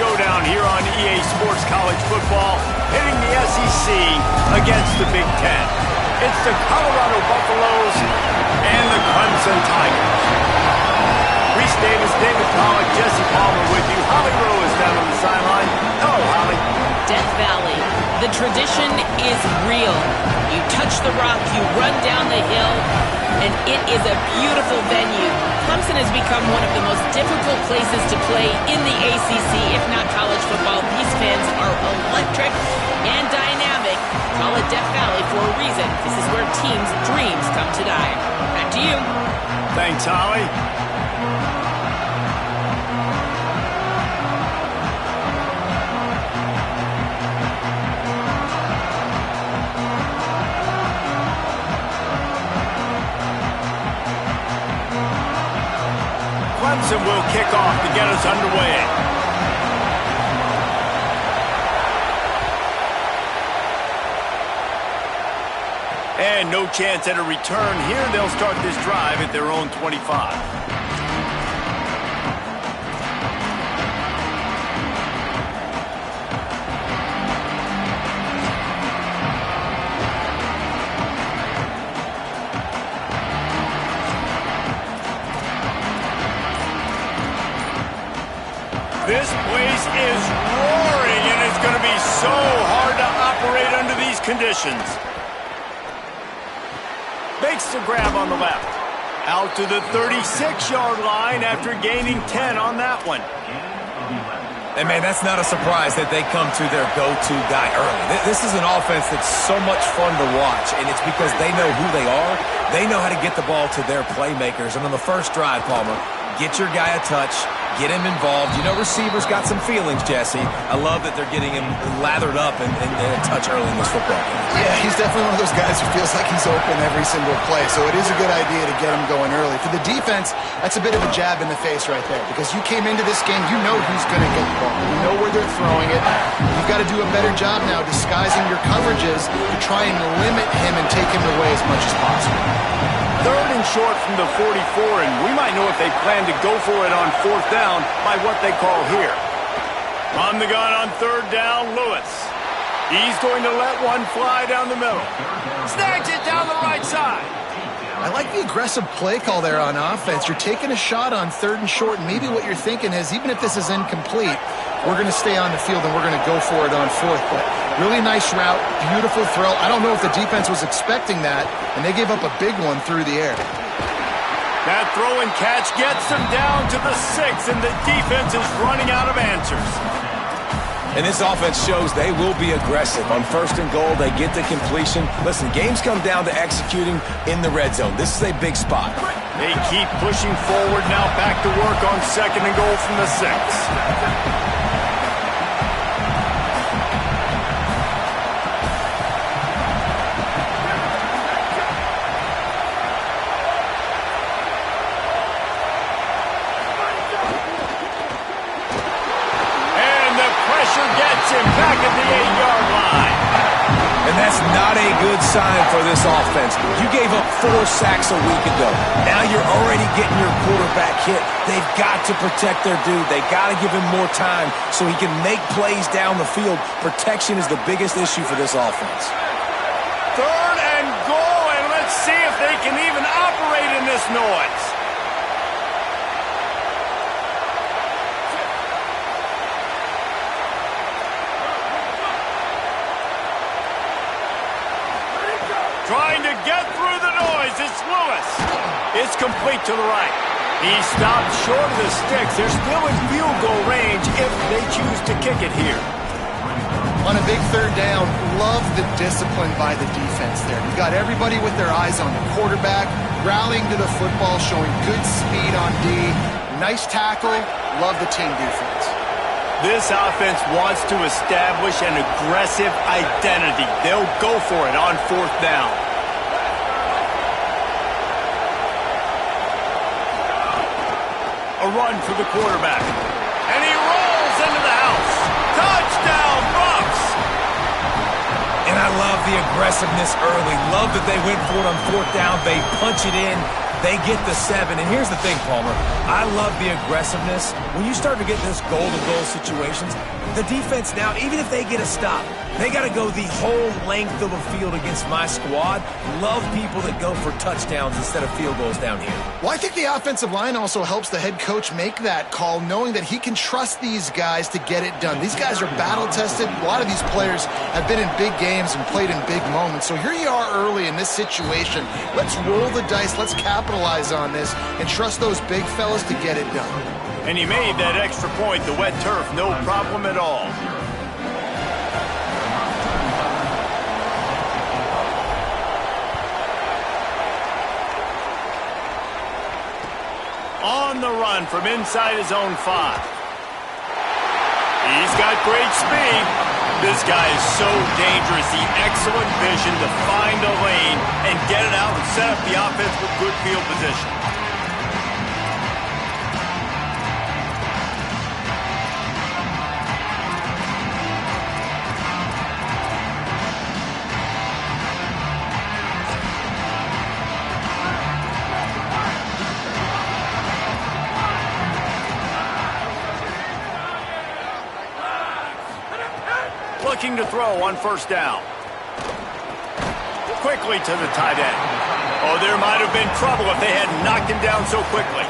showdown here on EA Sports College Football, pitting the SEC against the Big Ten. It's the Colorado Buffaloes and the Clemson Tigers. Reese Davis, David Pollack, Jesse Palmer with you. Holly Rowe is down on the sideline. Hello, Holly. Death Valley. The tradition is real. You touch the rock, you run down the hill, and it is a beautiful venue. Clemson has become one of the most difficult places to play in the ACC, if not college football. These fans are electric and dynamic. Call it Death Valley for a reason. This is where teams' dreams come to die. Back to you. Thanks, Holly. Clemson will kick off to get us underway. And no chance at a return here. They'll start this drive at their own 25. This place is roaring, and it's going to be so hard to operate under these conditions. Makes the grab on the left. Out to the 36-yard line after gaining 10 on that one. And, man, that's not a surprise that they come to their go-to guy early. This is an offense that's so much fun to watch, and it's because they know who they are. They know how to get the ball to their playmakers. And on the first drive, Palmer, get your guy a touch, get him involved. You know, receivers got some feelings, Jesse. I love that they're getting him lathered up and a touch early in this football game. Yeah, he's definitely one of those guys who feels like he's open every single play, so it is a good idea to get him going early. For the defense, that's a bit of a jab in the face right there, because you came into this game, you know who's going to get the ball. You know where they're throwing it. You've got to do a better job now disguising your coverages to try and limit him and take him away as much as possible. Third and short from the 44, and we might know if they plan to go for it on fourth down by what they call here. On the gun on third down, Lewis. He's going to let one fly down the middle. Snags it down the right side. I like the aggressive play call there on offense. You're taking a shot on third and short, and maybe what you're thinking is, even if this is incomplete, we're going to stay on the field and we're going to go for it on fourth. But really nice route, beautiful throw. I don't know if the defense was expecting that, and they gave up a big one through the air. That throw and catch gets them down to the 6, and the defense is running out of answers. And this offense shows they will be aggressive. On first and goal, they get the completion. Listen, games come down to executing in the red zone. This is a big spot. They keep pushing forward, now back to work on second and goal from the 6. Back at the 8-yard line. And that's not a good sign for this offense. You gave up 4 sacks a week ago. Now you're already getting your quarterback hit. They've got to protect their dude. They've got to give him more time so he can make plays down the field. Protection is the biggest issue for this offense. Third and goal, and let's see if they can even operate in this noise. Trying to get through the noise, it's Lewis. It's complete to the right. He stopped short of the sticks. They're still in field goal range if they choose to kick it here. On a big third down, love the discipline by the defense there. You've got everybody with their eyes on the quarterback, rallying to the football, showing good speed on D. Nice tackle. Love the team defense. This offense wants to establish an aggressive identity. They'll go for it on fourth down. A run for the quarterback. And he rolls into the house. Touchdown, Bucks! And I love the aggressiveness early. Love that they went for it on fourth down. They punch it in. They get the 7, and here's the thing, Palmer. I love the aggressiveness. When you start to get this goal-to-goal situations, the defense now, even if they get a stop, they got to go the whole length of a field against my squad. Love people that go for touchdowns instead of field goals down here. Well, I think the offensive line also helps the head coach make that call, knowing that he can trust these guys to get it done. These guys are battle-tested. A lot of these players have been in big games and played in big moments. So here you are early in this situation. Let's roll the dice. Let's capitalize on this and trust those big fellas to get it done. And he made that extra point, the wet turf, no problem at all. On the run from inside his own 5. He's got great speed. This guy is so dangerous. The excellent vision to find a lane and get it out and set up the offense with good field position. Looking to throw on first down. Quickly to the tight end. Oh, there might have been trouble if they hadn't knocked him down so quickly.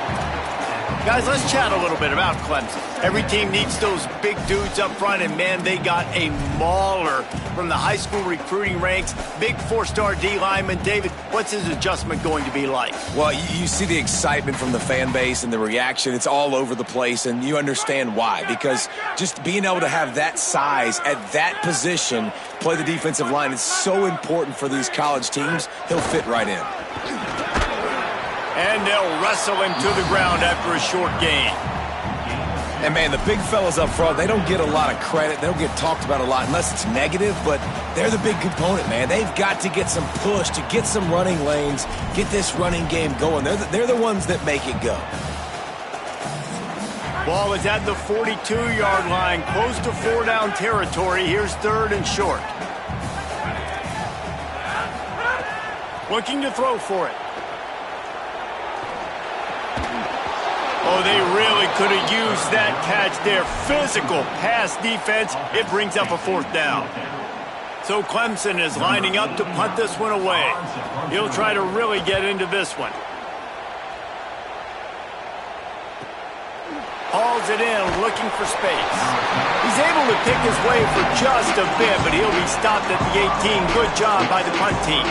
Guys, let's chat a little bit about Clemson. Every team needs those big dudes up front, and man, they got a mauler from the high school recruiting ranks. Big 4-star D lineman. David, what's his adjustment going to be like? Well, you see the excitement from the fan base and the reaction. It's all over the place, and you understand why. Because just being able to have that size at that position, play the defensive line, it's so important for these college teams. He'll fit right in. And they'll wrestle him to the ground after a short gain. And, man, the big fellas up front, they don't get a lot of credit. They don't get talked about a lot unless it's negative, but they're the big component, man. They've got to get some push, to get some running lanes, get this running game going. They're the ones that make it go. Ball is at the 42-yard line, close to 4-down territory. Here's 3rd and short. Looking to throw for it. Oh, they really could have used that catch there. Physical pass defense. It brings up a 4th down. So Clemson is lining up to punt this one away. He'll try to really get into this one. Hauls it in, looking for space. He's able to pick his way for just a bit, but he'll be stopped at the 18. Good job by the punt team.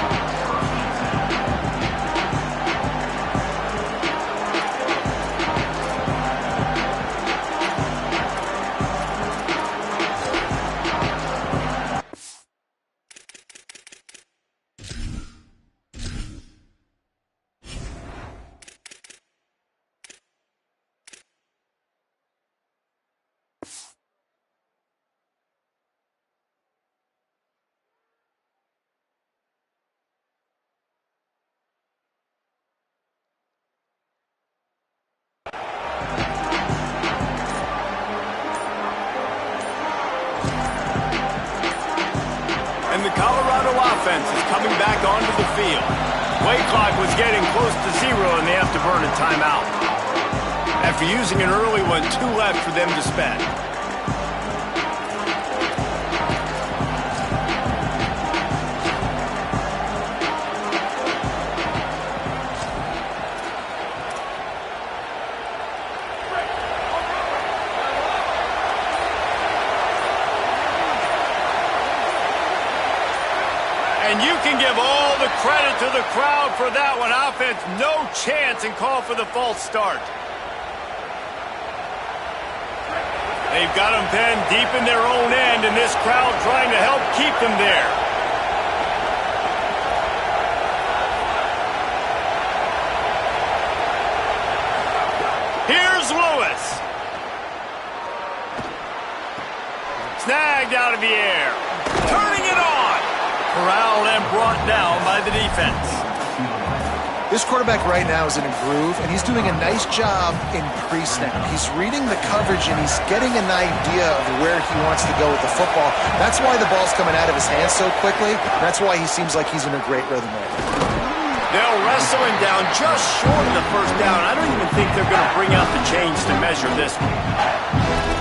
And the Colorado offense is coming back onto the field. Play clock was getting close to 0, and they have to burn a timeout. After using an early one, 2 left for them to spend. And you can give all the credit to the crowd for that one. Offense, no chance, and call for the false start. They've got them pinned deep in their own end, and this crowd trying to help keep them there. Here's Lewis. Snagged out of the air. Turning it on. Corralled and brought down by the defense. This quarterback right now is in a groove, and he's doing a nice job in pre-snap. He's reading the coverage, and he's getting an idea of where he wants to go with the football. That's why the ball's coming out of his hands so quickly. That's why he seems like he's in a great rhythm right now. They'll Wrestling down just short of the first down. I don't even think they're going to bring out the chains to measure this one.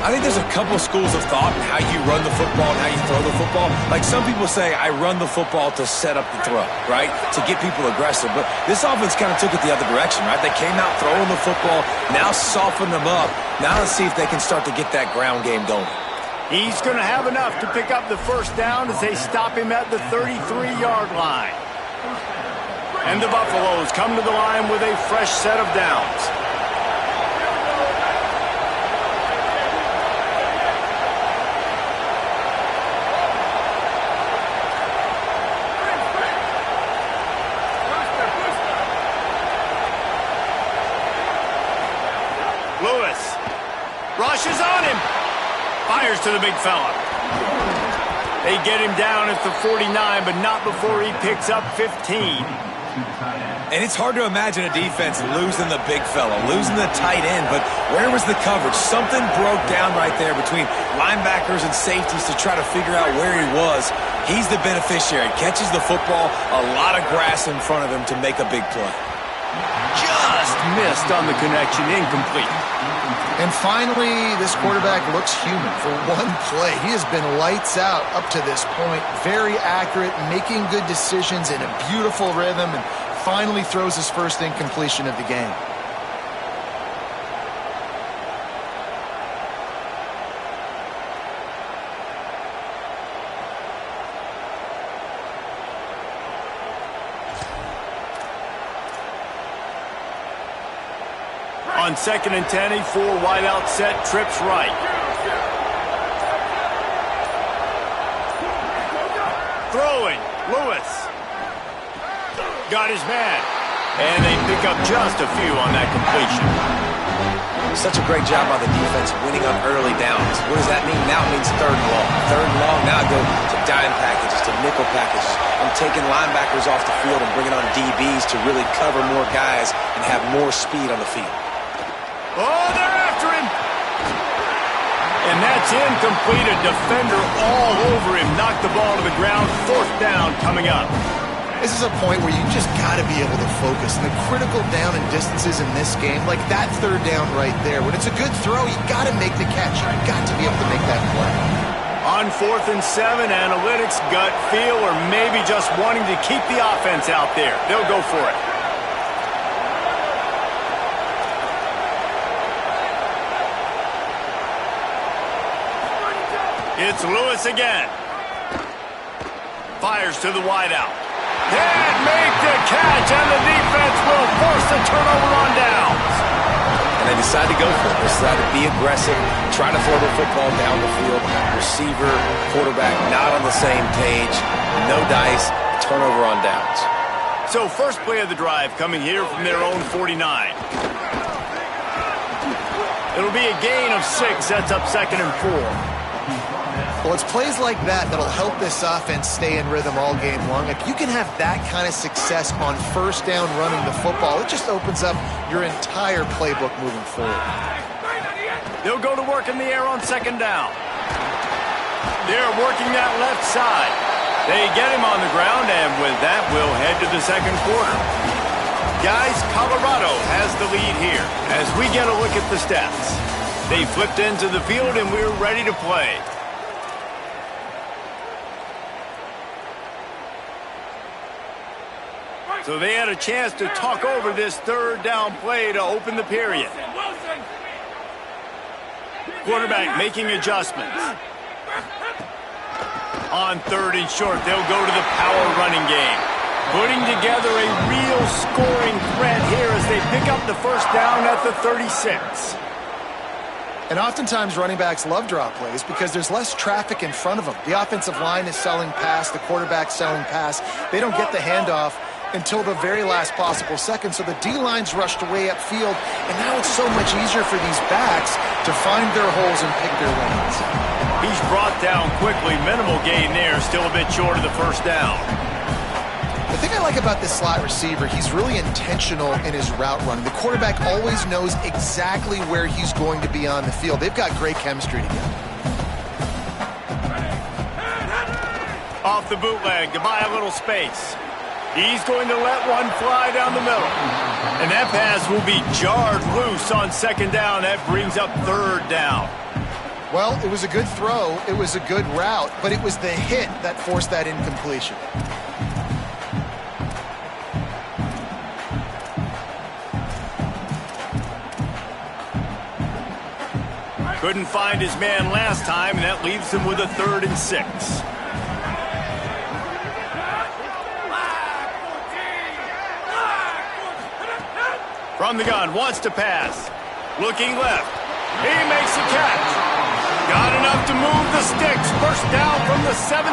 I think there's a couple of schools of thought in how you run the football and how you throw the football. Like some people say, I run the football to set up the throw, right? To get people aggressive. But this offense kind of took it the other direction, right? They came out throwing the football, now soften them up. Now let's see if they can start to get that ground game going. He's going to have enough to pick up the first down as they stop him at the 33-yard line. And the Buffaloes come to the line with a fresh set of downs. Lewis rushes on him. Fires to the big fella. They get him down at the 49, but not before he picks up 15. And it's hard to imagine a defense losing the big fella, losing the tight end, but where was the coverage? Something broke down right there between linebackers and safeties to try to figure out where he was. He's the beneficiary. Catches the football, a lot of grass in front of him to make a big play. Just missed on the connection, incomplete. And finally, this quarterback looks human for one play. He has been lights out up to this point. Very accurate, making good decisions in a beautiful rhythm, and finally throws his first incompletion of the game. On 2nd and 10, a full wideout set, trips right. Throwing, Lewis. Got his man. And they pick up just a few on that completion. Such a great job by the defense winning on early downs. What does that mean? Now it means 3rd and long. 3rd and long, now I go to dime packages, to nickel packages. I'm taking linebackers off the field and bringing on DBs to really cover more guys and have more speed on the field. Oh, they're after him. And that's incomplete. A defender all over him. Knocked the ball to the ground. 4th down coming up. This is a point where you just got to be able to focus. And the critical down and distances in this game, like that 3rd down right there, when it's a good throw, you got to make the catch. You've got to be able to make that play. On 4th and 7, analytics, gut feel, or maybe just wanting to keep the offense out there. They'll go for it. It's Lewis again. Fires to the wideout. Can't make the catch, and the defense will force the turnover on downs. And they decide to go for it. They decide to be aggressive, try to throw the football down the field. Receiver, quarterback, not on the same page. No dice, turnover on downs. So first play of the drive coming here from their own 49. It'll be a gain of 6. That's up 2nd and 4. Well, it's plays like that that'll help this offense stay in rhythm all game long. If you can have that kind of success on 1st down running the football, it just opens up your entire playbook moving forward. They'll go to work in the air on 2nd down. They're working that left side. They get him on the ground, and with that, we'll head to the 2nd quarter. Guys, Colorado has the lead here as we get a look at the stats. They flipped into the field, and we're ready to play. So they had a chance to talk over this 3rd down play to open the period. Quarterback making adjustments. On 3rd and short, they'll go to the power running game. Putting together a real scoring threat here as they pick up the first down at the 36. And oftentimes running backs love draw plays because there's less traffic in front of them. The offensive line is selling pass, the quarterback's selling pass. They don't get the handoff until the very last possible second, so the D-line's rushed way upfield, and now it's so much easier for these backs to find their holes and pick their lanes. He's brought down quickly. Minimal gain there, still a bit short of the first down. The thing I like about this slot receiver, he's really intentional in his route running. The quarterback always knows exactly where he's going to be on the field. They've got great chemistry together. Off the bootleg to buy a little space. He's going to let one fly down the middle. And that pass will be jarred loose on second down. That brings up third down. Well, it was a good throw. It was a good route, but it was the hit that forced that incompletion. Couldn't find his man last time, and that leaves him with a 3rd and 6. From the gun, wants to pass. Looking left. He makes a catch. Got enough to move the sticks. First down from the 17.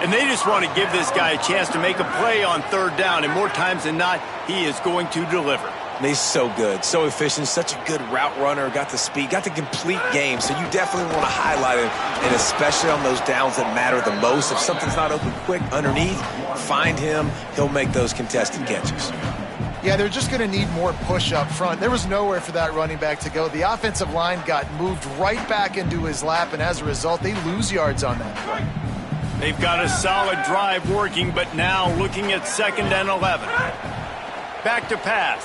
And they just want to give this guy a chance to make a play on 3rd down. And more times than not, he is going to deliver. He's so good, so efficient, such a good route runner, got the speed, got the complete game. So you definitely want to highlight him, and especially on those downs that matter the most. If something's not open quick underneath, find him. He'll make those contested catches. Yeah, they're just going to need more push up front. There was nowhere for that running back to go. The offensive line got moved right back into his lap, and as a result, they lose yards on that play. They've got a solid drive working, but now looking at 2nd and 11. Back to pass.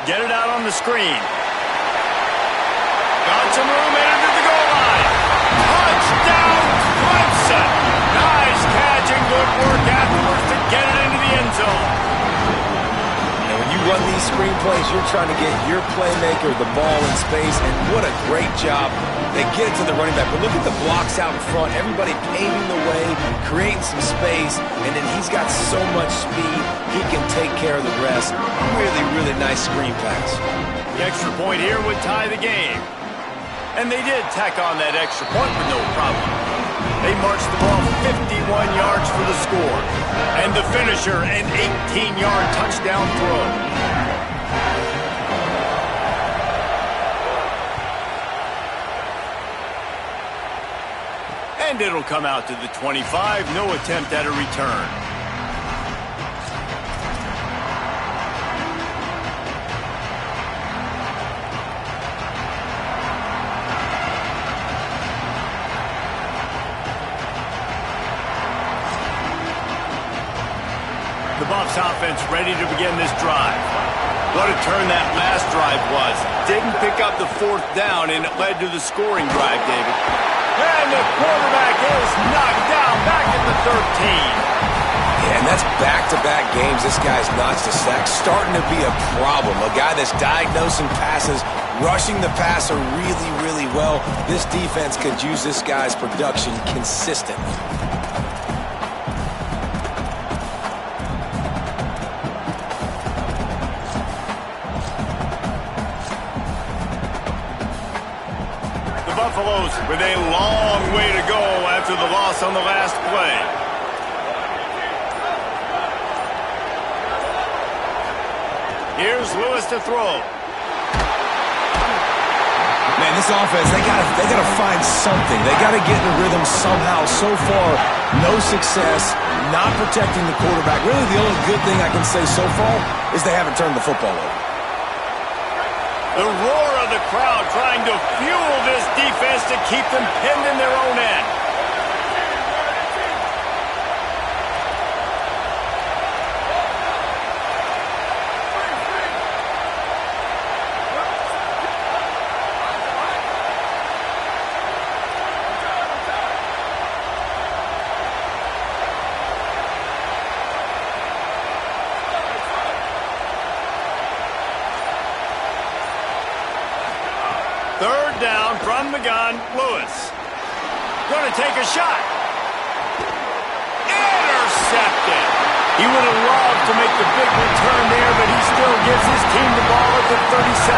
Get it out on the screen. Got some room headed to the goal line. Touchdown, Clemson. Nice catch and good work afterwards to get it into the end zone. And when you run these screen plays, you're trying to get your playmaker the ball in space, and what a great job. They get it to the running back, but look at the blocks out in front. Everybody paving the way, creating some space, and then he's got so much speed, he can take care of the rest. Really, really nice screen pass. The extra point here would tie the game. And they did tack on that extra point with no problem. They marched the ball 51 yards for the score. And the finisher, an 18-yard touchdown throw. And it'll come out to the 25. No attempt at a return. The Buffs offense ready to begin this drive. What a turn that last drive was. Didn't pick up the 4th down, and it led to the scoring drive, David. And the quarterback is knocked down back at the 13. Yeah, and that's back-to-back games. This guy's notched a sack. Starting to be a problem. A guy that's diagnosing passes, rushing the passer really, really well. This defense could use this guy's production consistently. Buffaloes with a long way to go after the loss on the last play. Here's Lewis to throw. Man, this offense, they gotta find something. They gotta get in the rhythm somehow. So far, no success, not protecting the quarterback. Really, the only good thing I can say so far is they haven't turned the football over. The roar of the crowd trying to fuel this defense to keep them pinned in their own end. Third down from the gun, Lewis. Going to take a shot. Intercepted. He would have loved to make the big return there, but he still gives his team the ball at the 37.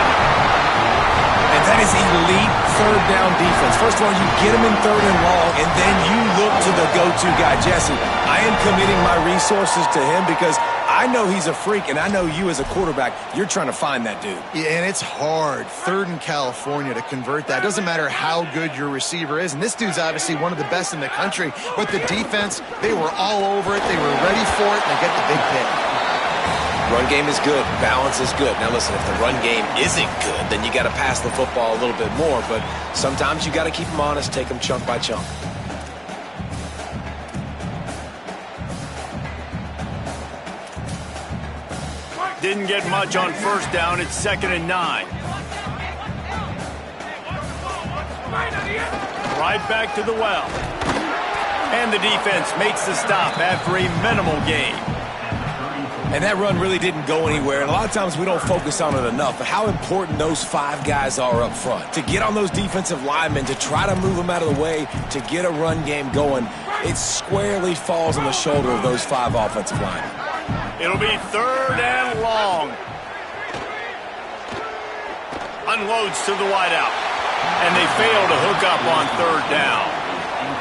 And that is elite 3rd down defense. First of all, you get him in 3rd and long, and then you look to the go-to guy. Jesse, I am committing my resources to him because I know he's a freak, and I know you as a quarterback, you're trying to find that dude. Yeah, and it's hard, 3rd in California, to convert that. Doesn't matter how good your receiver is, and this dude's obviously one of the best in the country, but the defense, they were all over it, they were ready for it, and they get the big pick. Run game is good. Balance is good. Now, listen, if the run game isn't good, then you got to pass the football a little bit more. But sometimes you got to keep them honest, take them chunk by chunk. didn't get much on first down. It's 2nd and 9. Right back to the well. And the defense makes the stop after a minimal gain. And that run really didn't go anywhere. And a lot of times we don't focus on it enough. But how important those 5 guys are up front. To get on those defensive linemen, to try to move them out of the way, to get a run game going, it squarely falls on the shoulder of those 5 offensive linemen. It'll be 3rd and long. Unloads to the wideout. And they fail to hook up on 3rd down.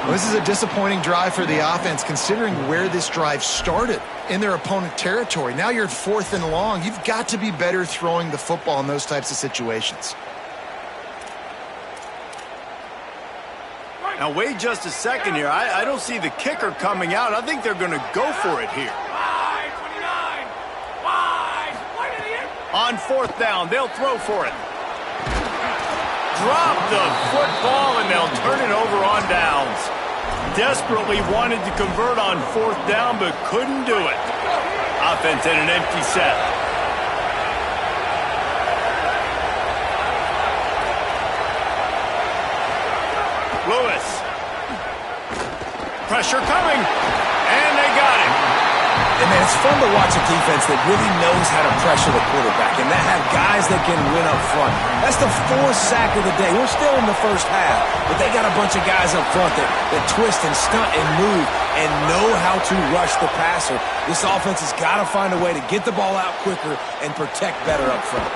Well, this is a disappointing drive for the offense, considering where this drive started, in their opponent territory. Now you're at 4th and long. You've got to be better throwing the football in those types of situations. Now, wait just a second here. I don't see the kicker coming out. I think they're going to go for it here. On 4th down, they'll throw for it. Drop the football, and they'll turn it over on downs. Desperately wanted to convert on 4th down, but couldn't do it. Offense in an empty set. Lewis. Pressure coming, and they got him. And, man, it's fun to watch a defense that really knows how to pressure the quarterback and that have guys that can win up front. That's the 4th sack of the day. We're still in the first half, but they got a bunch of guys up front that twist and stunt and move and know how to rush the passer. This offense has got to find a way to get the ball out quicker and protect better up front.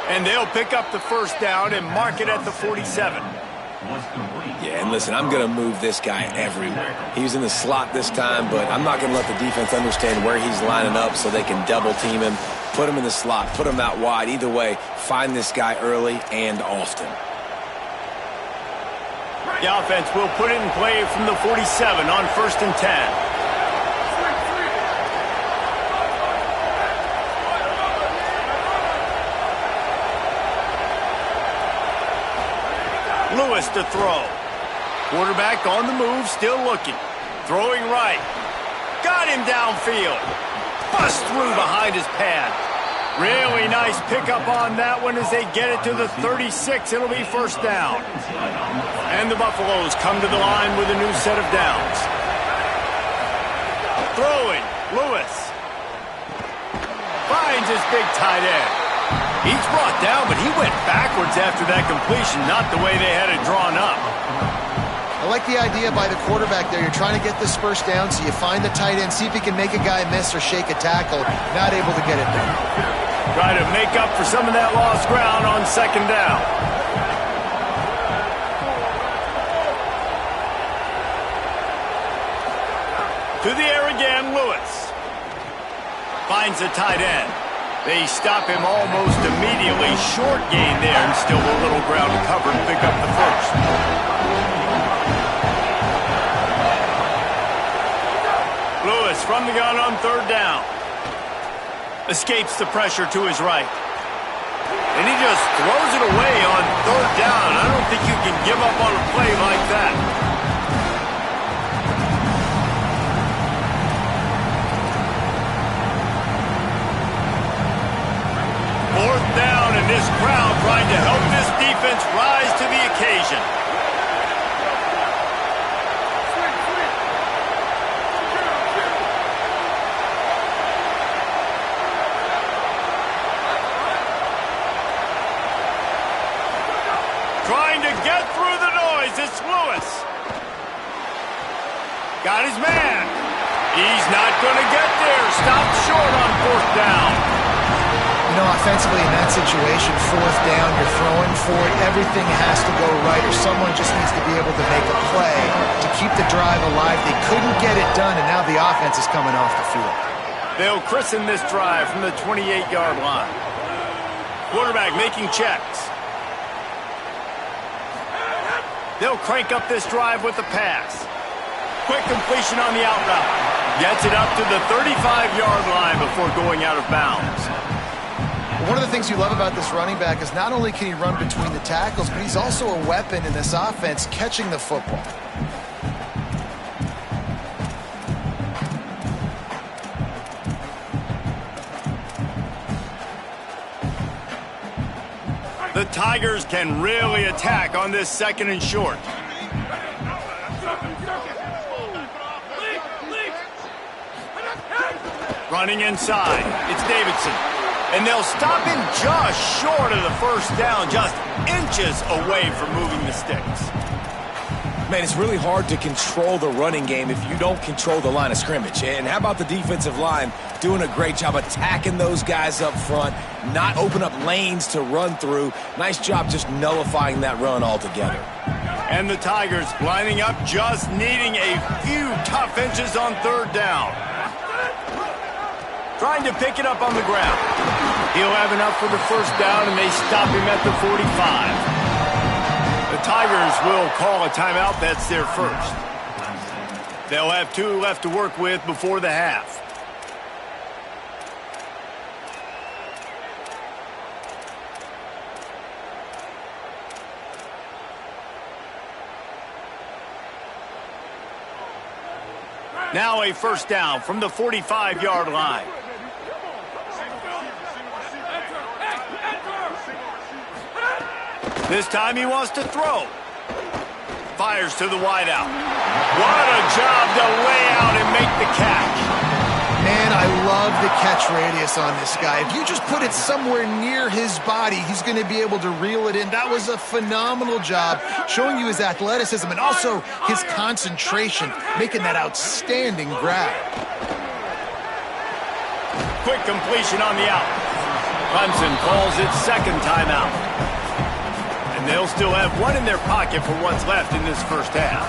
And they'll pick up the 1st down and mark it at the 47. Yeah, and listen, I'm going to move this guy everywhere. He's in the slot this time, but I'm not going to let the defense understand where he's lining up so they can double team him, put him in the slot, put him out wide. Either way, find this guy early and often. The offense will put it in play from the 47 on 1st and 10. Lewis to throw. Quarterback on the move, still looking. Throwing right. Got him downfield. Bust through behind his pad. Really nice pickup on that one as they get it to the 36. It'll be 1st down. And the Buffaloes come to the line with a new set of downs. Throwing. Lewis. Finds his big tight end. He's brought down, but he went backwards after that completion, not the way they had it drawn up. I like the idea by the quarterback there. You're trying to get this 1st down, so you find the tight end, see if he can make a guy miss or shake a tackle. Not able to get it done. Try to make up for some of that lost ground on 2nd down. To the air again, Lewis. Finds a tight end. They stop him almost immediately. Short gain there, and still a little ground to cover to pick up the 1st. Lewis from the gun on 3rd down. Escapes the pressure to his right. And he just throws it away on 3rd down. I don't think you can give up on a play like that. 4th down, and this crowd trying to help this defense rise to the occasion. Trying to get through the noise, it's Lewis. Got his man. He's not going to get there. Stopped short on 4th down. You know, offensively in that situation, 4th down, you're throwing for it. Everything has to go right, or someone just needs to be able to make a play to keep the drive alive. They couldn't get it done, and now the offense is coming off the field. They'll christen this drive from the 28-yard line. Quarterback making checks. They'll crank up this drive with the pass. Quick completion on the out route. Gets it up to the 35-yard line before going out of bounds. One of the things you love about this running back is not only can he run between the tackles, but he's also a weapon in this offense catching the football. Tigers can really attack on this 2nd and short. Running inside, it's Davidson. And they'll stop him just short of the first down, just inches away from moving the sticks. Man, it's really hard to control the running game if you don't control the line of scrimmage. And how about the defensive line doing a great job attacking those guys up front, not open up lanes to run through. Nice job just nullifying that run altogether. And the Tigers lining up, just needing a few tough inches on 3rd down. Trying to pick it up on the ground. He'll have enough for the 1st down, and they stop him at the 45. The Tigers will call a timeout. That's their first. They'll have 2 left to work with before the half. Now a 1st down from the 45-yard line. This time he wants to throw. Fires to the wideout. What a job to lay out and make the catch. Man, I love the catch radius on this guy. If you just put it somewhere near his body, he's going to be able to reel it in. That was a phenomenal job, showing you his athleticism and also his concentration, making that outstanding grab. Quick completion on the out. Clemson calls its 2nd timeout. And they'll still have 1 in their pocket for what's left in this 1st half.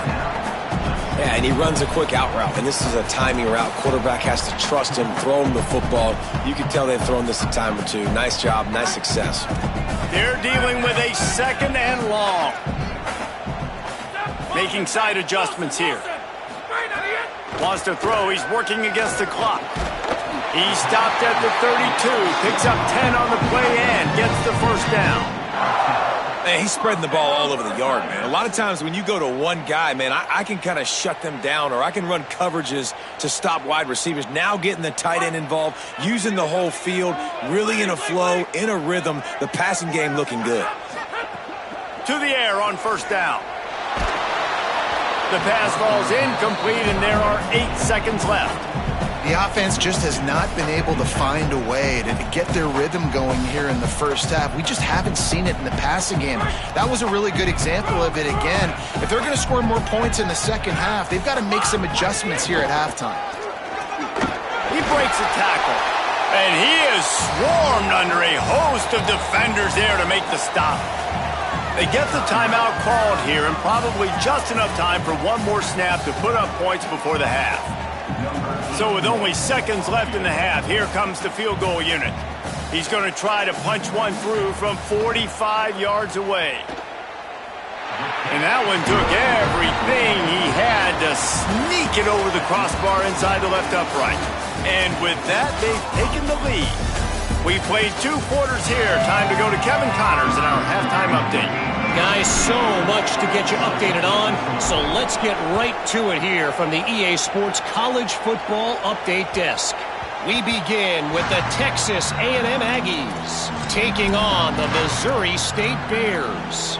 Yeah, and he runs a quick out route, and this is a timing route. Quarterback has to trust him, throw him the football. You can tell they've thrown this a time or 2. Nice job, nice success. They're dealing with a 2nd and long. Making side adjustments here. Wants to throw, he's working against the clock. He stopped at the 32, picks up 10 on the play and gets the 1st down. Man, he's spreading the ball all over the yard, man. A lot of times when you go to one guy, man, I can kind of shut them down, or I can run coverages to stop wide receivers. Now getting the tight end involved, using the whole field, really in a flow, in a rhythm, the passing game looking good. To the air on 1st down. The pass falls incomplete, and there are 8 seconds left. The offense just has not been able to find a way to get their rhythm going here in the 1st half. We just haven't seen it in the passing game. That was a really good example of it again. If they're going to score more points in the 2nd half, they've got to make some adjustments here at halftime. He breaks a tackle, and he is swarmed under a host of defenders there to make the stop. They get the timeout called here, and probably just enough time for 1 more snap to put up points before the half. So with only seconds left in the half, here comes the field goal unit. He's going to try to punch one through from 45 yards away. And that one took everything he had to sneak it over the crossbar inside the left upright. And with that, they've taken the lead. We played 2 quarters here. Time to go to Kevin Connors in our halftime update. Guys, so much to get you updated on, so let's get right to it here from the EA Sports College Football Update Desk. We begin with the Texas A&M Aggies taking on the Missouri State Bears.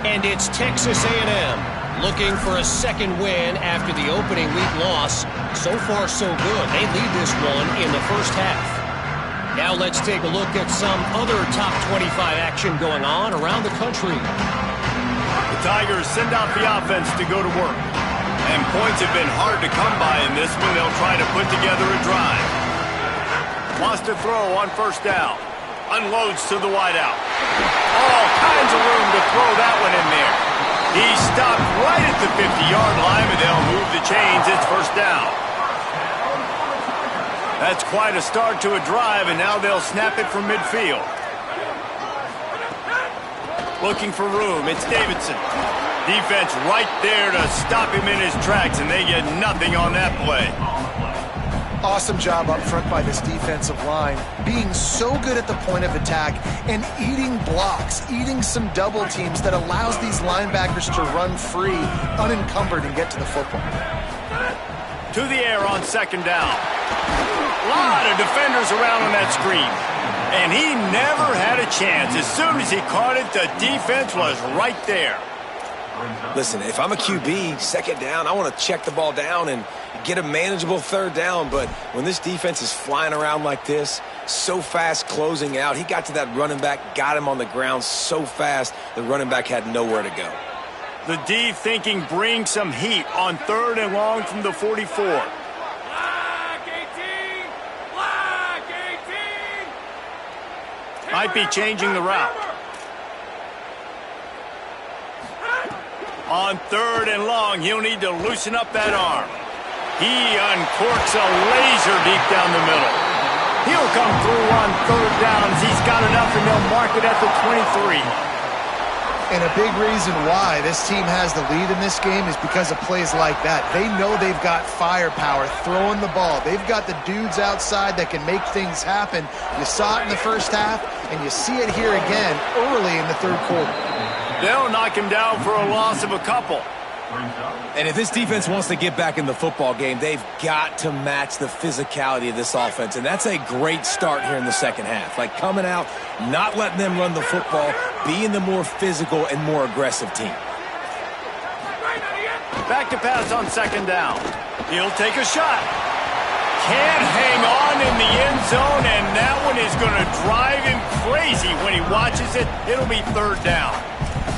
And it's Texas A&M looking for a 2nd win after the opening week loss. So far, so good. They lead this one in the 1st half. Now let's take a look at some other top 25 action going on around the country. The Tigers send out the offense to go to work. And points have been hard to come by in this one. They'll try to put together a drive. Wants to throw on 1st down. Unloads to the wideout. All kinds of room to throw that one in there. He stopped right at the 50-yard line, and they'll move the chains. It's 1st down. That's quite a start to a drive, and now they'll snap it from midfield. Looking for room, it's Davidson. Defense right there to stop him in his tracks, and they get nothing on that play. Awesome job up front by this defensive line, being so good at the point of attack and eating blocks, eating some double teams that allows these linebackers to run free, unencumbered, and get to the football. To the air on 2nd down. A lot of defenders around on that screen. And he never had a chance. As soon as he caught it, the defense was right there. Listen, if I'm a QB, second down, I want to check the ball down and get a manageable third down. But when this defense is flying around like this, so fast closing out, he got to that running back, got him on the ground so fast, the running back had nowhere to go. The D thinking bring some heat on 3rd and long from the 44. Might be changing the route. On 3rd and long, he'll need to loosen up that arm. He uncorks a laser deep down the middle. He'll come through on 3rd downs. He's got enough, and they'll mark it at the 23. And a big reason why this team has the lead in this game is because of plays like that. They know they've got firepower throwing the ball. They've got the dudes outside that can make things happen. You saw it in the first half, and you see it here again early in the 3rd quarter. They'll knock him down for a loss of a couple. And if this defense wants to get back in the football game, they've got to match the physicality of this offense. And that's a great start here in the second half. Like coming out, not letting them run the football, being the more physical and more aggressive team. Back to pass on 2nd down. He'll take a shot. Can't hang on in the end zone, and that one is going to drive him crazy when he watches it. It'll be 3rd down.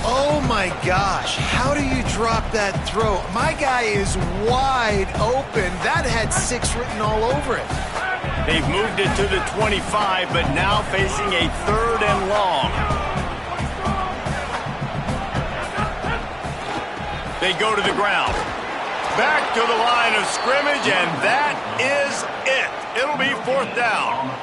Oh my gosh, how do you drop that throw? My guy is wide open. That had 6 written all over it. They've moved it to the 25, but now facing a 3rd and long. They go to the ground. Back to the line of scrimmage, and that is it. It'll be 4th down.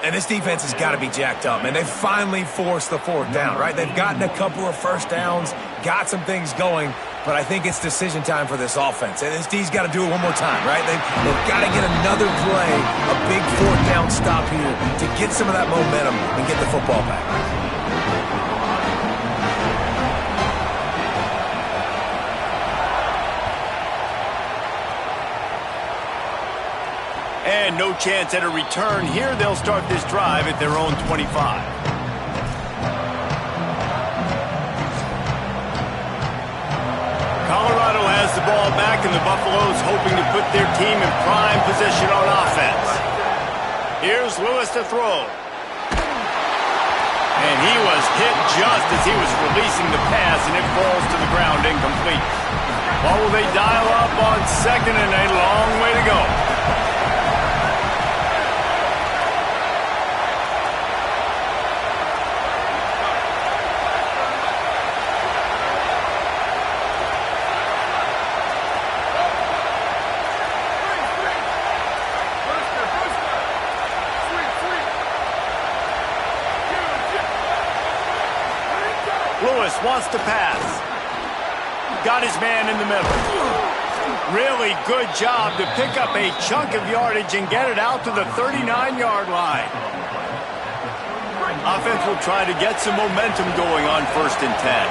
And this defense has got to be jacked up, man. They've finally forced the 4th down, right? They've gotten a couple of first downs, got some things going, but I think it's decision time for this offense. And this D's got to do it one more time, right? They've got to get another play, a big 4th down stop here to get some of that momentum and get the football back. And no chance at a return here. They'll start this drive at their own 25. Colorado has the ball back, and the Buffaloes hoping to put their team in prime position on offense. Here's Lewis to throw. And he was hit just as he was releasing the pass, and it falls to the ground incomplete. What will they dial up on 2nd and a long way to go? Lewis wants to pass. Got his man in the middle. Really good job to pick up a chunk of yardage and get it out to the 39-yard line. Offense will try to get some momentum going on 1st and 10.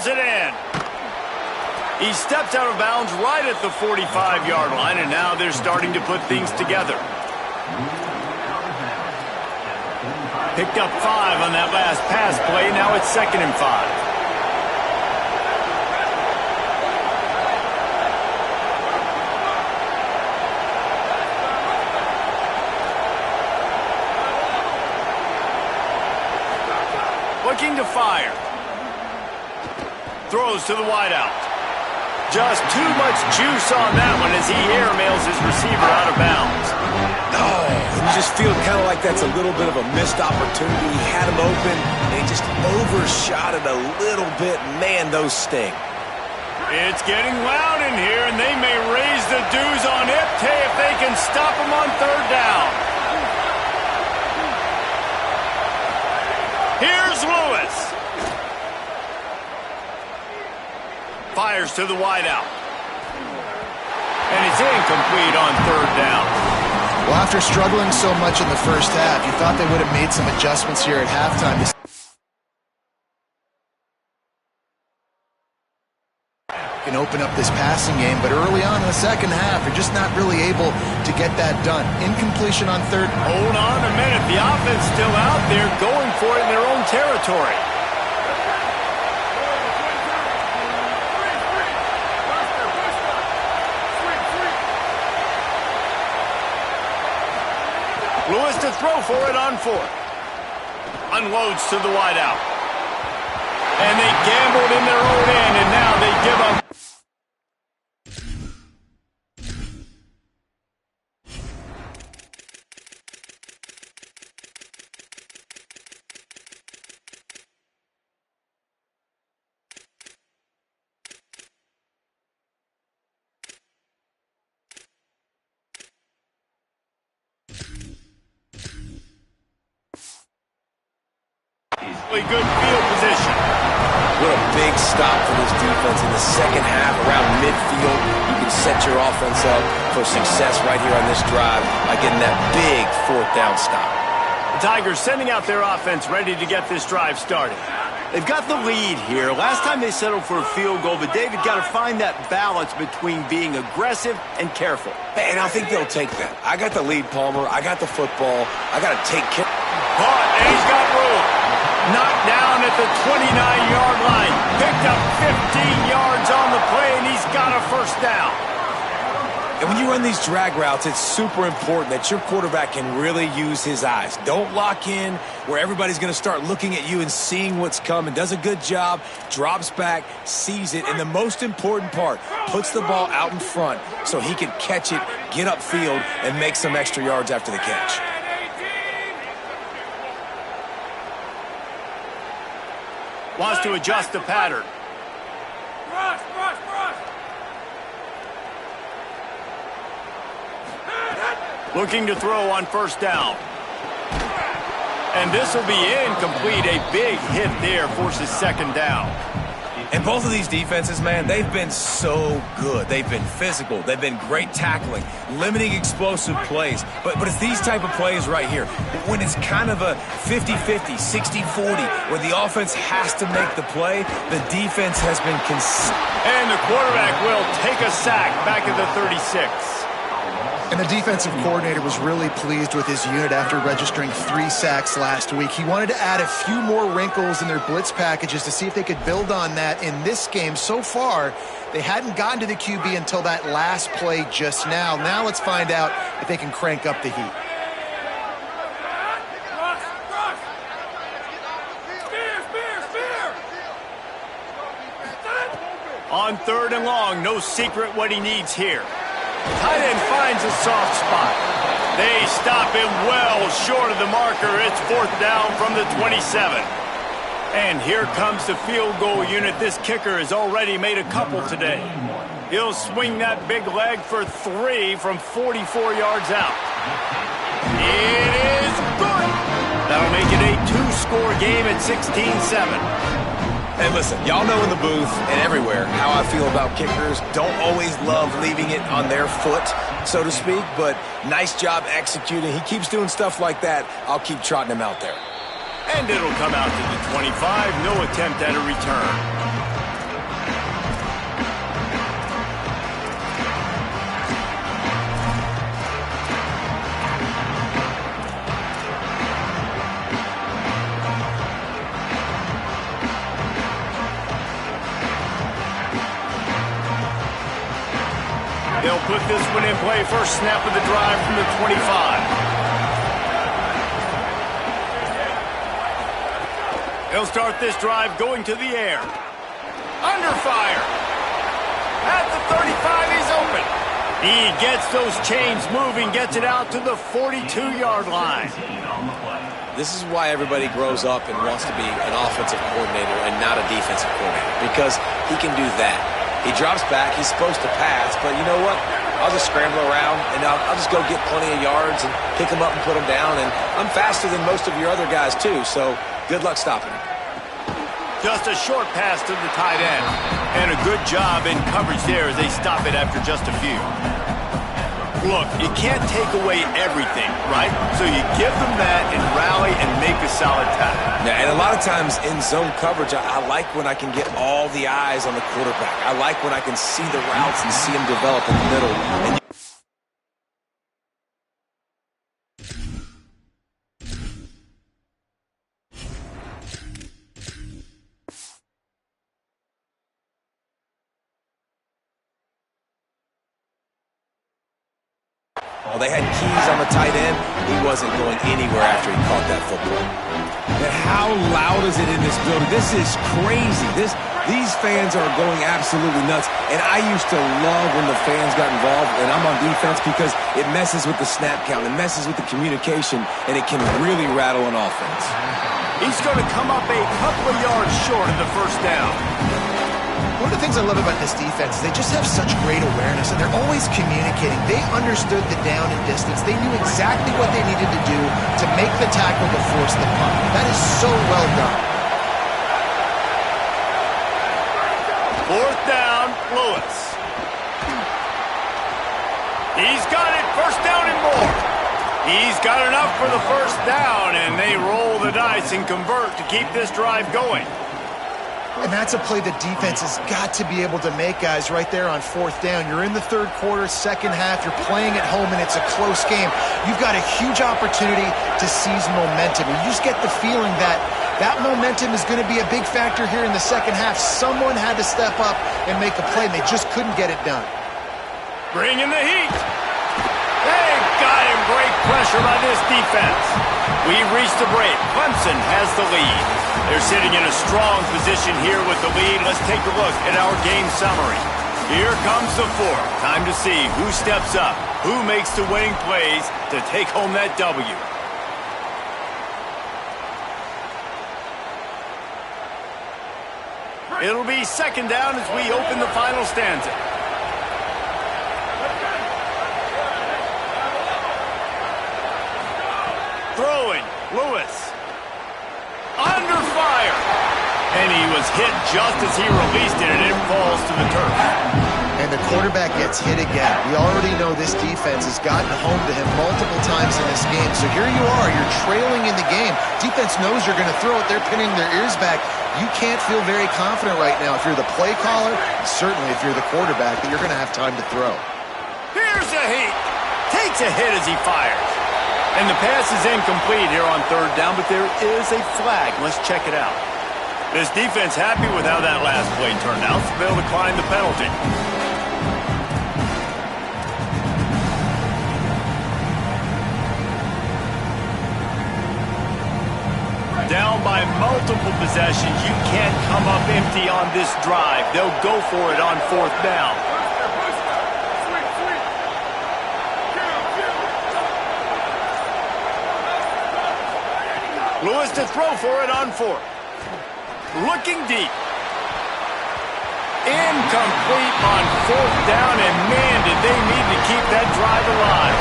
It in. He steps out of bounds right at the 45-yard line, and now they're starting to put things together. Picked up 5 on that last pass play. Now it's 2nd and 5. Looking to fire. Throws to the wideout. Just too much juice on that one as he airmails his receiver out of bounds. Oh, you just feel kind of like that's a little bit of a missed opportunity. He had him open, and he just overshot it a little bit. Man, those sting. It's getting loud in here, and they may raise the dues on Ipte if they can stop him on 3rd down. Here's Lewis. Fires to the wideout. And it's incomplete on 3rd down. Well, after struggling so much in the first half, you thought they would have made some adjustments here at halftime. Can open up this passing game, but early on in the second half, you're just not really able to get that done. Incompletion on third. Hold on a minute. The offense still out there going for it in their own territory. Lewis to throw for it on fourth. Unloads to the wideout. And they gambled in their own end, and now they give up. Good field position. What a big stop for this defense in the second half around midfield. You can set your offense up for success right here on this drive by getting that big fourth down stop. The Tigers sending out their offense ready to get this drive started. They've got the lead here. Last time they settled for a field goal, but David got to find that balance between being aggressive and careful. And I think they'll take that. I got the lead, Palmer. I got the football. I got to take care. Caught, and he's got room. Knocked down at the 29-yard line. Picked up 15 yards on the play, and he's got a first down. And when you run these drag routes, it's super important that your quarterback can really use his eyes. Don't lock in where everybody's going to start looking at you and seeing what's coming. Does a good job, drops back, sees it, and the most important part, puts the ball out in front so he can catch it, get upfield, and make some extra yards after the catch. Wants to adjust the pattern. Rush, rush, rush. Looking to throw on first down. And this will be incomplete. A big hit there forces second down. And both of these defenses, man, they've been so good. They've been physical. They've been great tackling, limiting explosive plays. But it's these type of plays right here, when it's kind of a 50-50, 60-40, where the offense has to make the play, the defense has been consistent. And the quarterback will take a sack back at the 36. And the defensive coordinator was really pleased with his unit after registering 3 sacks last week. He wanted to add a few more wrinkles in their blitz packages to see if they could build on that in this game. So far, they hadn't gotten to the QB until that last play just now. Now let's find out if they can crank up the heat. On third and long, no secret what he needs here. Tight end finds a soft spot. They stop him well short of the marker. It's fourth down from the 27. And here comes the field goal unit. This kicker has already made a couple today. He'll swing that big leg for 3 from 44 yards out. It is good. That'll make it a 2-score game at 16-7. And listen, y'all know in the booth and everywhere how I feel about kickers. Don't always love leaving it on their foot, so to speak, but nice job executing. He keeps doing stuff like that. I'll keep trotting him out there. And it'll come out to the 25. No attempt at a return. They'll put this one in play. First snap of the drive from the 25. They'll start this drive going to the air. Under fire. At the 35, he's open. He gets those chains moving, gets it out to the 42-yard line. This is why everybody grows up and wants to be an offensive coordinator and not a defensive coordinator, because he can do that. He drops back. He's supposed to pass, but you know what? I'll just scramble around, and I'll just go get plenty of yards and pick them up and put them down. And I'm faster than most of your other guys, too, so good luck stopping me. Just a short pass to the tight end. And a good job in coverage there as they stop it after just a few. Look, you can't take away everything, right? So you give them that and rally and make a solid tackle. Yeah, and a lot of times in zone coverage, I like when I can get all the eyes on the quarterback. I like when I can see the routes and see them develop in the middle. And they had keys on the tight end. He wasn't going anywhere after he caught that football. And how loud is it in this building? This is crazy. These fans are going absolutely nuts. And I used to love when the fans got involved, and I'm on defense, because it messes with the snap count. It messes with the communication, and it can really rattle an offense. He's going to come up a couple of yards short of the first down. One of the things I love about this defense is they just have such great awareness, and they're always communicating. They understood the down and distance. They knew exactly what they needed to do to make the tackle to force the punt. That is so well done. Fourth down, Lewis. He's got it, first down and more. He's got enough for the first down, and they roll the dice and convert to keep this drive going. And that's a play the defense has got to be able to make, guys, right there on fourth down. You're in the third quarter, second half. You're playing at home, and it's a close game. You've got a huge opportunity to seize momentum. And you just get the feeling that that momentum is going to be a big factor here in the second half. Someone had to step up and make a play, and they just couldn't get it done. Bring in the heat. They got him. Great pressure by this defense. We've reached the break. Clemson has the lead. They're sitting in a strong position here with the lead. Let's take a look at our game summary. Here comes the fourth. Time to see who steps up, who makes the winning plays to take home that W. It'll be second down as we open the final stanza. Throwing, Lewis. Under fire. And he was hit just as he released it, and it falls to the turf. And the quarterback gets hit again. We already know this defense has gotten home to him multiple times in this game. So here you are. You're trailing in the game. Defense knows you're going to throw it. They're pinning their ears back. You can't feel very confident right now if you're the play caller, and certainly if you're the quarterback, that you're going to have time to throw. Here's a heat. Takes a hit as he fires. And the pass is incomplete here on third down, but there is a flag. Let's check it out. This defense happy with how that last play turned out, so they'll decline the penalty. Down by multiple possessions, you can't come up empty on this drive. They'll go for it on fourth down. Lewis to throw for it on fourth. Looking deep. Incomplete on fourth down, and man, did they need to keep that drive alive.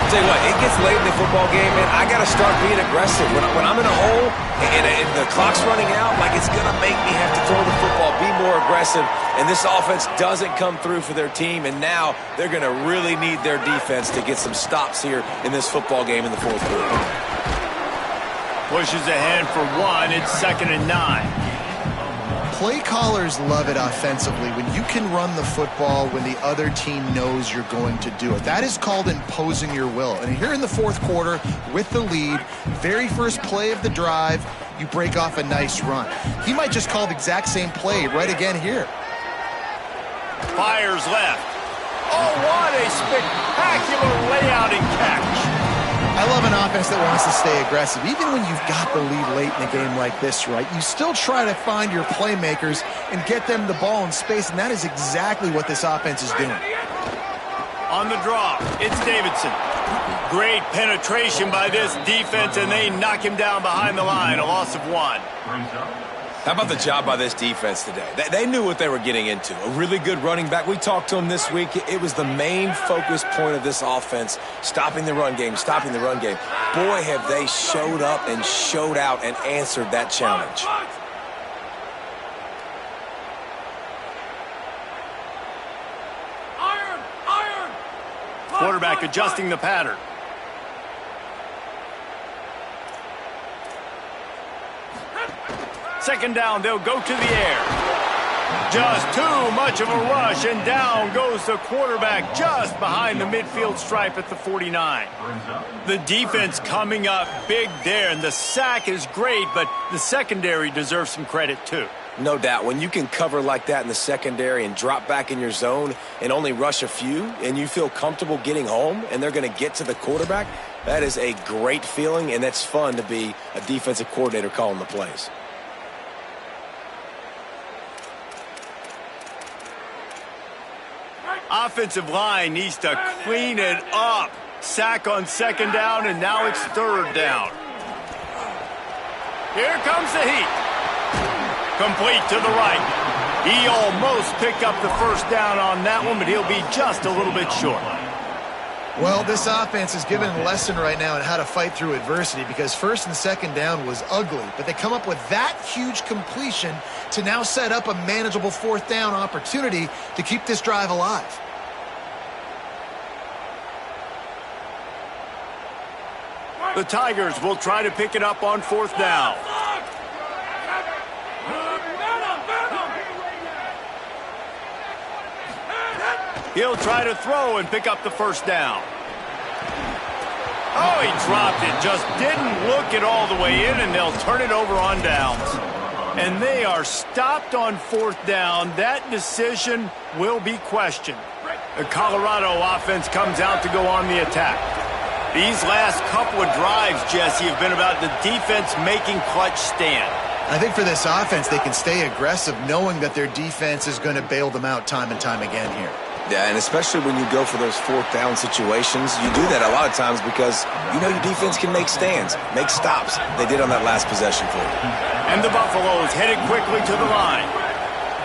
I'll tell you what, it gets late in the football game, man. I got to start being aggressive. When I'm in a hole and the clock's running out, like, it's going to make me have to throw the football, be more aggressive, and this offense doesn't come through for their team, and now they're going to really need their defense to get some stops here in this football game in the fourth quarter. Pushes ahead for one. It's 2nd and 9. Play callers love it offensively when you can run the football when the other team knows you're going to do it. That is called imposing your will. And here in the fourth quarter with the lead, very first play of the drive, you break off a nice run. He might just call the exact same play right again here. Fires left. Oh, what a spectacular layout and catch. I love an offense that wants to stay aggressive. Even when you've got the lead late in a game like this, right, you still try to find your playmakers and get them the ball in space, and that is exactly what this offense is doing. On the draw, it's Davidson. Great penetration by this defense, and they knock him down behind the line, a loss of 1. How about the job by this defense today? They knew what they were getting into. A really good running back. We talked to him this week. It was the main focus point of this offense, stopping the run game, stopping the run game. Boy, have they showed up and showed out and answered that challenge. quarterback adjusting the pattern. Second down, they'll go to the air. Just too much of a rush, and down goes the quarterback just behind the midfield stripe at the 49. The defense coming up big there, and the sack is great, but the secondary deserves some credit too. No doubt. When you can cover like that in the secondary and drop back in your zone and only rush a few, and you feel comfortable getting home, and they're going to get to the quarterback, that is a great feeling, and that's fun to be a defensive coordinator calling the plays. Offensive line needs to clean it up. Sack on second down, and now it's third down. Here comes the heat. Complete to the right. He almost picked up the first down on that one, but he'll be just a little bit short. Well, this offense is given a lesson right now on how to fight through adversity, because first and second down was ugly, but they come up with that huge completion to now set up a manageable fourth down opportunity to keep this drive alive. The Tigers will try to pick it up on fourth down. He'll try to throw and pick up the first down. Oh, he dropped it. Just didn't look it all the way in, and they'll turn it over on downs. And they are stopped on fourth down. That decision will be questioned. The Colorado offense comes out to go on the attack. These last couple of drives, Jesse, have been about the defense making clutch stand. I think for this offense, they can stay aggressive knowing that their defense is going to bail them out time and time again here. Yeah, and especially when you go for those fourth down situations, you do that a lot of times because you know your defense can make stands, make stops. They did on that last possession for you. And the Buffaloes headed quickly to the line.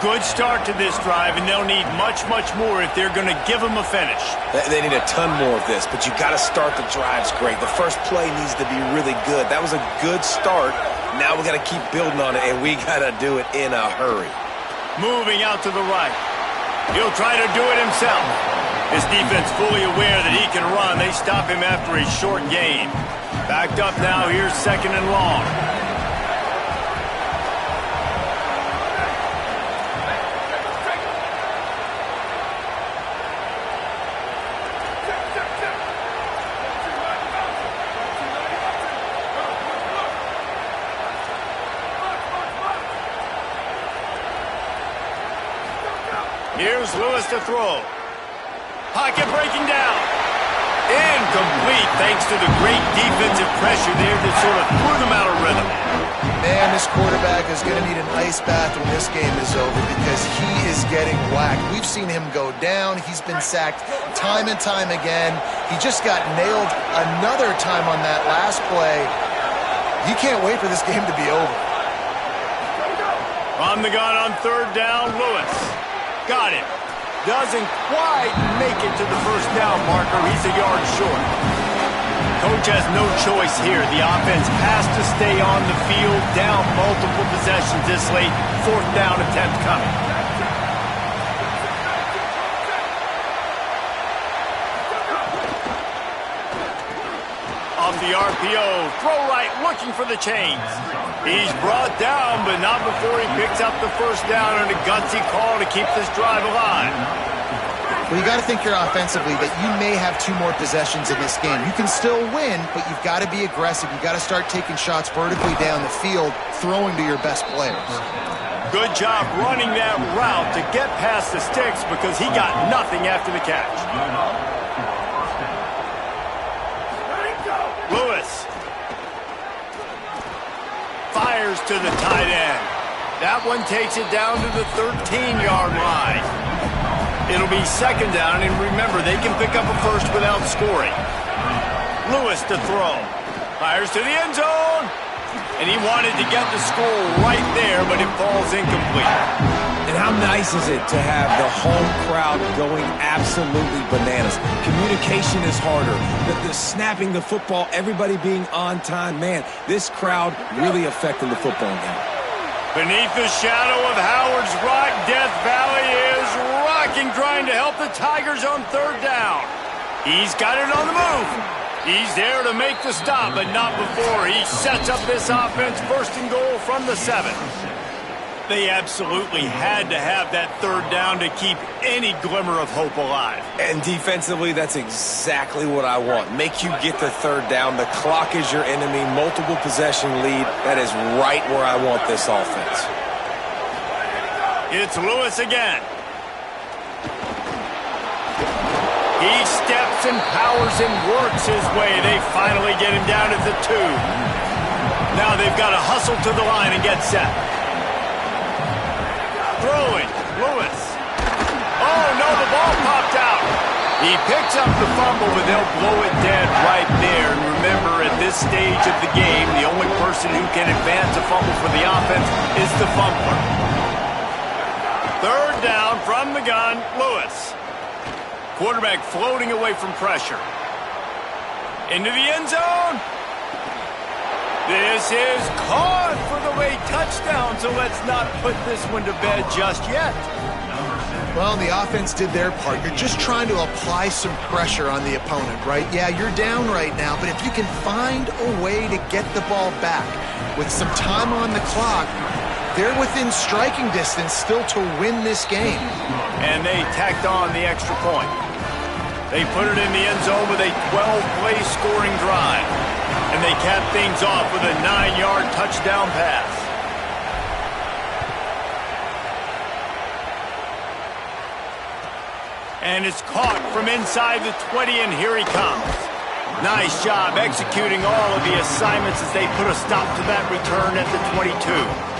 Good start to this drive, and they'll need much, much more if they're going to give them a finish. They need a ton more of this, but you got to start the drives great. The first play needs to be really good. That was a good start. Now we got to keep building on it, and we got to do it in a hurry. Moving out to the right. He'll try to do it himself. His defense fully aware that he can run. They stop him after a short gain. Backed up now. Here's second and long. Here's Lewis to throw. Pocket breaking down. Incomplete thanks to the great defensive pressure there that sort of threw them out of rhythm. Man, this quarterback is going to need an ice bath when this game is over because he is getting whacked. We've seen him go down. He's been sacked time and time again. He just got nailed another time on that last play. You can't wait for this game to be over. On the gun on third down, Lewis. Got it. Doesn't quite make it to the first down marker. He's a yard short. Coach has no choice here. The offense has to stay on the field, down multiple possessions this late. Fourth down attempt coming. Off the RPO, throw right, looking for the chains. He's brought down, but not before he picks up the first down on a gutsy call to keep this drive alive. Well, you got to think here offensively that you may have two more possessions in this game. You can still win, but you've got to be aggressive. You've got to start taking shots vertically down the field, throwing to your best players. Good job running that route to get past the sticks because he got nothing after the catch. Lewis fires to the tight end. That one takes it down to the 13-yard line. It'll be second down, and remember, they can pick up a first without scoring. Lewis to throw. Fires to the end zone. And he wanted to get the score right there, but it falls incomplete. And how nice is it to have the home crowd going absolutely bananas? Communication is harder. The snapping the football, everybody being on time. Man, this crowd really affecting the football game. Beneath the shadow of Howard's Rock, Death Valley is rocking, trying to help the Tigers on third down. He's got it on the move. He's there to make the stop, but not before he sets up this offense. First and goal from the 7. They absolutely had to have that third down to keep any glimmer of hope alive. And defensively, that's exactly what I want. Make you get the third down. The clock is your enemy. Multiple possession lead. That is right where I want this offense. It's Lewis again. He steps and powers and works his way. They finally get him down at the 2. Now they've got to hustle to the line and get set. Throwing, Lewis. Oh, no, the ball popped out. He picks up the fumble, but they'll blow it dead right there. And remember, at this stage of the game, the only person who can advance a fumble for the offense is the fumbler. Third down from the gun, Lewis. Quarterback floating away from pressure. Into the end zone. This is caught for the late touchdown, so let's not put this one to bed just yet. Well, the offense did their part. You're just trying to apply some pressure on the opponent, right? Yeah, you're down right now, but if you can find a way to get the ball back with some time on the clock, they're within striking distance still to win this game. And they tacked on the extra point. They put it in the end zone with a 12-play scoring drive. And they cap things off with a 9-yard touchdown pass. And it's caught from inside the 20, and here he comes. Nice job executing all of the assignments as they put a stop to that return at the 22.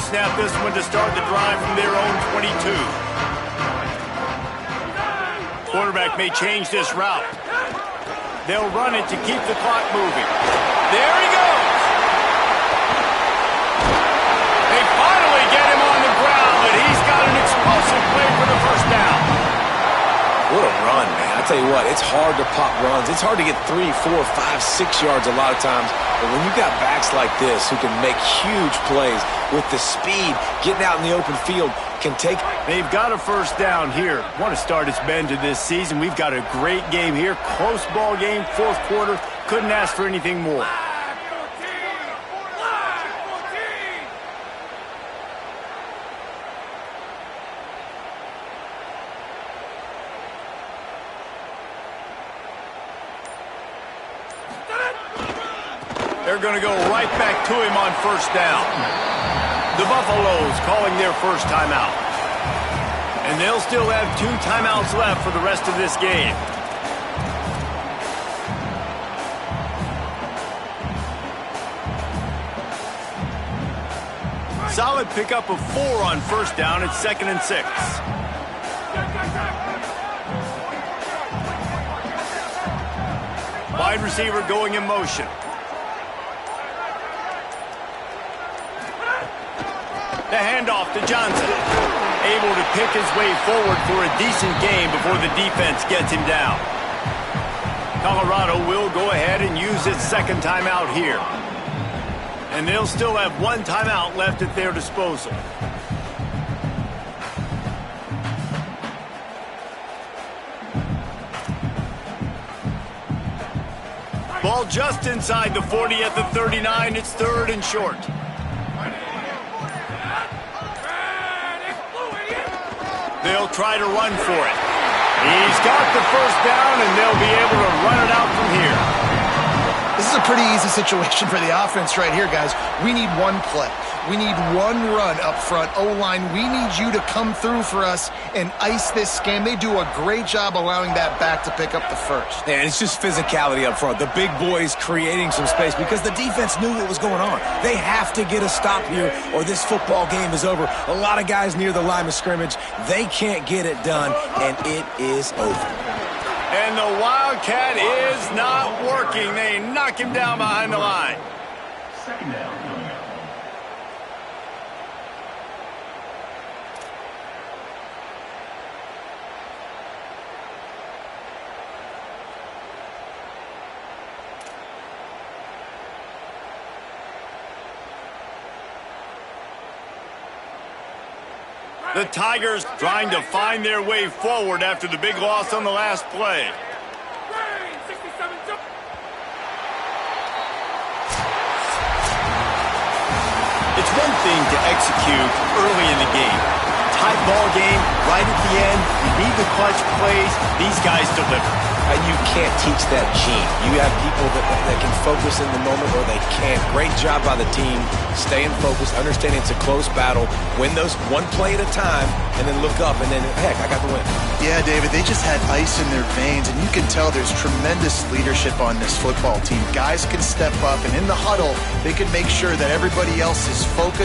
Snap this one to start the drive from their own 22. Quarterback may change this route. They'll run it to keep the clock moving. There he goes. They finally get him on the ground, and he's got an explosive play for the first down. What a run, man. I tell you what, it's hard to pop runs. It's hard to get 3, 4, 5, 6 yards a lot of times. But when you've got backs like this who can make huge plays with the speed, getting out in the open field, can take... They've got a first down here. What a start it's been to this season. We've got a great game here. Close ball game, fourth quarter. Couldn't ask for anything more. They're going to go right back to him on first down. The Buffaloes calling their first timeout. And they'll still have 2 timeouts left for the rest of this game. Solid pickup of 4 on first down. It's 2nd and 6. Wide receiver going in motion. The handoff to Johnson. Able to pick his way forward for a decent game before the defense gets him down. Colorado will go ahead and use its second timeout here. And they'll still have 1 timeout left at their disposal. Ball just inside the 40 at the 39. It's 3rd and short. They'll try to run for it. He's got the first down, and they'll be able to run it out from here. This is a pretty easy situation for the offense right here, guys. We need 1 play. We need 1 run up front. O-line, we need you to come through for us and ice this game. They do a great job allowing that back to pick up the first. Yeah, and it's just physicality up front. The big boys creating some space because the defense knew what was going on. They have to get a stop here or this football game is over. A lot of guys near the line of scrimmage. They can't get it done, and it is over. And the Wildcat is not working. They knock him down behind the line. 2nd down. The Tigers trying to find their way forward after the big loss on the last play. It's one thing to execute early in the game. Tight ball game, right at the end, you need the clutch plays. These guys deliver. You can't teach that gene. You have people that can focus in the moment or they can't. Great job by the team, staying focused, understanding it's a close battle, win those one play at a time, and then look up, and then, heck, I got the win. Yeah, David, they just had ice in their veins, and you can tell there's tremendous leadership on this football team. Guys can step up, and in the huddle, they can make sure that everybody else is focused.